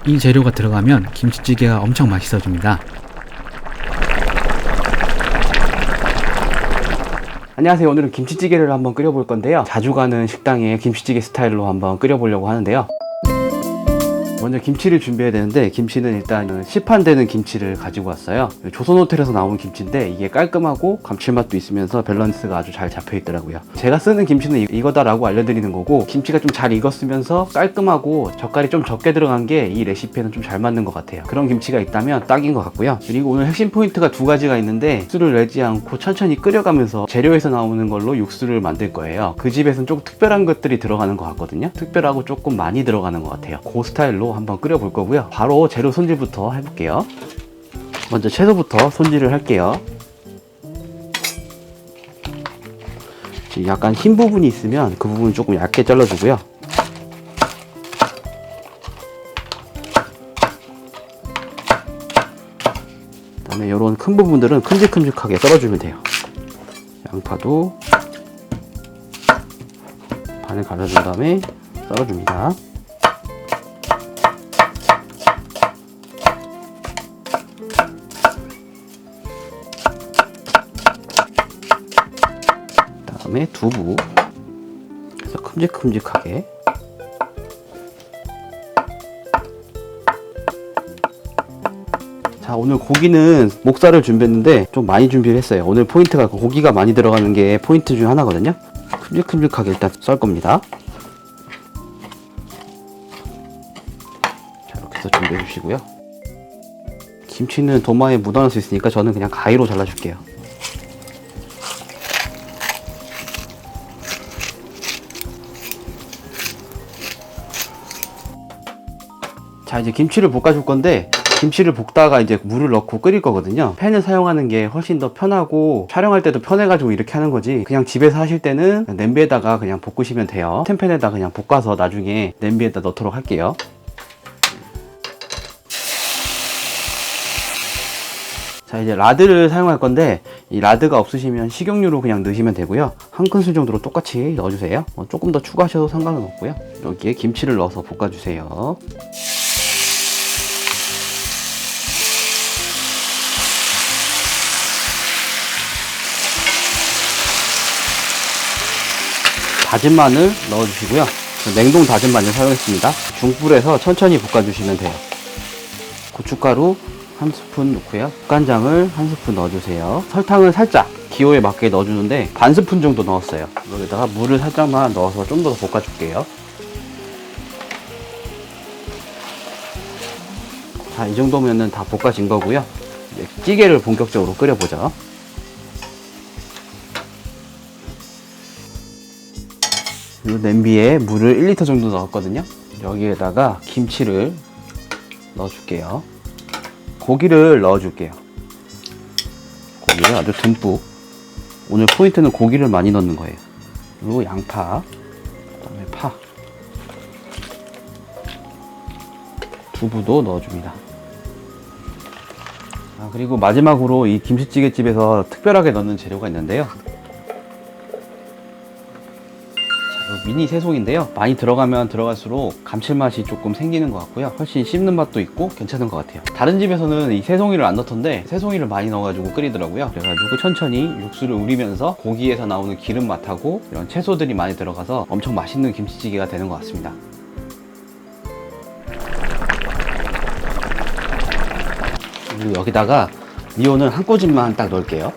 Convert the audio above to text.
이 재료가 들어가면 김치찌개가 엄청 맛있어집니다. 안녕하세요. 오늘은 김치찌개를 한번 끓여볼 건데요. 자주 가는 식당의 김치찌개 스타일로 한번 끓여보려고 하는데요. 먼저 김치를 준비해야 되는데, 김치는 일단 시판되는 김치를 가지고 왔어요. 조선호텔에서 나온 김치인데 이게 깔끔하고 감칠맛도 있으면서 밸런스가 아주 잘 잡혀 있더라고요. 제가 쓰는 김치는 이거다라고 알려드리는 거고, 김치가 좀 잘 익었으면서 깔끔하고 젓갈이 좀 적게 들어간 게 이 레시피에는 좀 잘 맞는 것 같아요. 그런 김치가 있다면 딱인 것 같고요. 그리고 오늘 핵심 포인트가 두 가지가 있는데, 육수를 내지 않고 천천히 끓여가면서 재료에서 나오는 걸로 육수를 만들 거예요. 그 집에서는 좀 특별한 것들이 들어가는 것 같거든요. 특별하고 조금 많이 들어가는 것 같아요. 그 스타일로 한번 끓여 볼 거고요. 바로 재료 손질부터 해볼게요. 먼저 채소부터 손질을 할게요. 지금 약간 흰 부분이 있으면 그 부분 조금 얇게 잘라주고요. 그 다음에 이런 큰 부분들은 큼직큼직하게 썰어주면 돼요. 양파도 반을 갈아준 다음에 썰어줍니다. 그다음에 두부, 그래서 큼직큼직하게. 자, 오늘 고기는 목살을 준비했는데 좀 많이 준비를 했어요. 오늘 포인트가 고기가 많이 들어가는 게 포인트 중 하나거든요. 큼직큼직하게 일단 썰 겁니다. 자, 이렇게 해서 준비해 주시고요. 김치는 도마에 묻어날 수 있으니까 저는 그냥 가위로 잘라줄게요. 자, 이제 김치를 볶아줄 건데, 김치를 볶다가 이제 물을 넣고 끓일 거거든요. 팬을 사용하는 게 훨씬 더 편하고 촬영할 때도 편해가지고 이렇게 하는 거지, 그냥 집에서 하실 때는 냄비에다가 그냥 볶으시면 돼요. 스텐팬에다 그냥 볶아서 나중에 냄비에다 넣도록 할게요. 자, 이제 라드를 사용할 건데, 이 라드가 없으시면 식용유로 그냥 넣으시면 되고요. 한 큰술 정도로 똑같이 넣어주세요. 조금 더 추가하셔도 상관은 없고요. 여기에 김치를 넣어서 볶아주세요. 다진 마늘 넣어주시고요. 냉동 다진 마늘 사용했습니다. 중불에서 천천히 볶아주시면 돼요. 고춧가루 한 스푼 넣고요. 국간장을 한 스푼 넣어주세요. 설탕을 살짝 기호에 맞게 넣어주는데 반 스푼 정도 넣었어요. 여기다가 물을 살짝만 넣어서 좀 더 볶아줄게요. 자, 이 정도면은 다 볶아진 거고요. 이제 찌개를 본격적으로 끓여보죠. 이 냄비에 물을 1리터 정도 넣었거든요. 여기에다가 김치를 넣어줄게요. 고기를 넣어줄게요. 고기를 아주 듬뿍. 오늘 포인트는 고기를 많이 넣는 거예요. 그리고 양파, 그다음에 파, 두부도 넣어줍니다. 그리고 마지막으로 이 김치찌개 집에서 특별하게 넣는 재료가 있는데요. 미니 새송인데요. 많이 들어가면 들어갈수록 감칠맛이 조금 생기는 것 같고요. 훨씬 씹는 맛도 있고 괜찮은 것 같아요. 다른 집에서는 이 새송이를 안 넣던데 새송이를 많이 넣어가지고 끓이더라고요. 그래가지고 천천히 육수를 우리면서 고기에서 나오는 기름 맛하고 이런 채소들이 많이 들어가서 엄청 맛있는 김치찌개가 되는 것 같습니다. 그리고 여기다가 미온을 한 꼬집만 딱 넣을게요.